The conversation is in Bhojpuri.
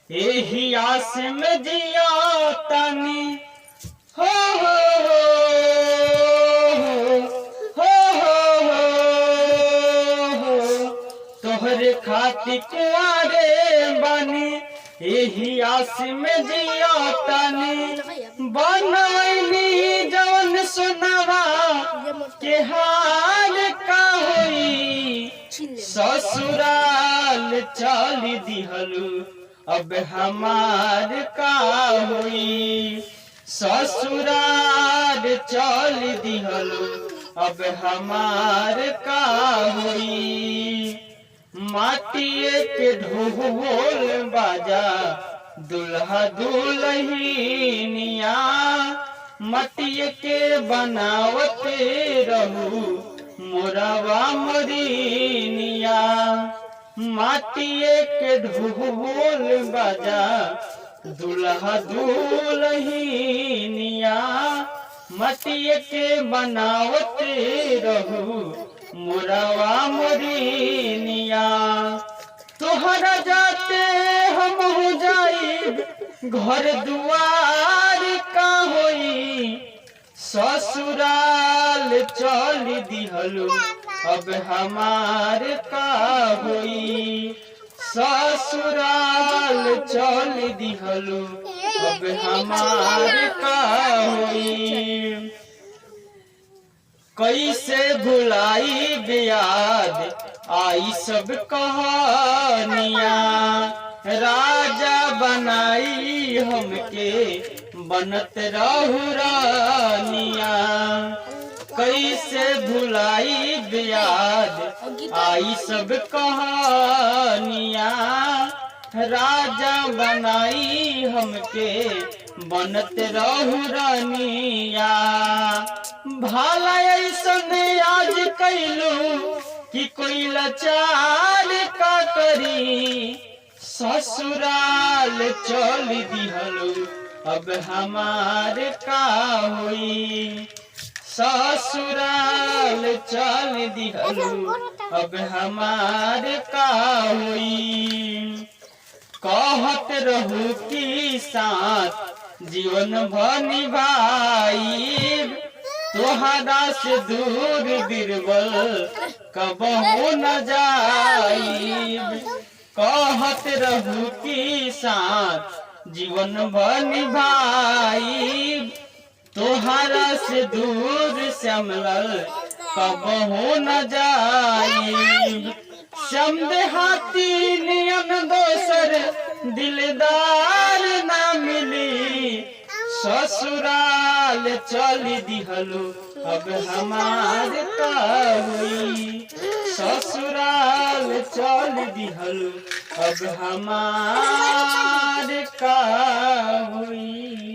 एही आस में जिया तानी हो हो हो हो हो तोहरे खातिर कुआरे बानी एही आस में जिया तानी बनैनी जवन सुनावा के हाल का होई ससुराल चल दिहलू अब हमार का होई ससुराल चल दिहलू अब हमार का होई माटिए के ढोल बाजा दुल्हा दुल्हनिया मटिए के बनावते रहू मोरावा मरीनिया माटिए के ढोल बाजा दुल्हा दुल्हनिया मटिए के बनावते रहू मोरावा मरीनिया तोहरा जाते हम हो जाइब घर दुआर का होई ससुराल चल दिहलू अब हमार का होई ससुराल चल दिहलू अब हमार का होई कैसे भुलाई याद आई सब कहानियाँ राजा बनाई हमके बनत रहू रानिया कैसे भुलाई याद आई सब कहानियाँ राजा बनाई हमके बनत रहू रानिया भाला ऐसन आज कैलू कि कोई लाचार का करी ससुराल चल दिहलू अब हमार का होई ससुराल चल दिहलू अब हमार का होई कहत रहू की साथ जीवन भर निभाई तोहरा से दूर बिरबल कबहू न जाइब कहत रहू की साथ जीवन भर निभाइब तोहरा से दूर श्यामलाल कबहू न जाइब श्याम देहाती नियन दोसर दिलदार ना मिली ससुराल चल दिहलू अब हमार का हुई ससुराल चल दिहलू अब हमार का हुई।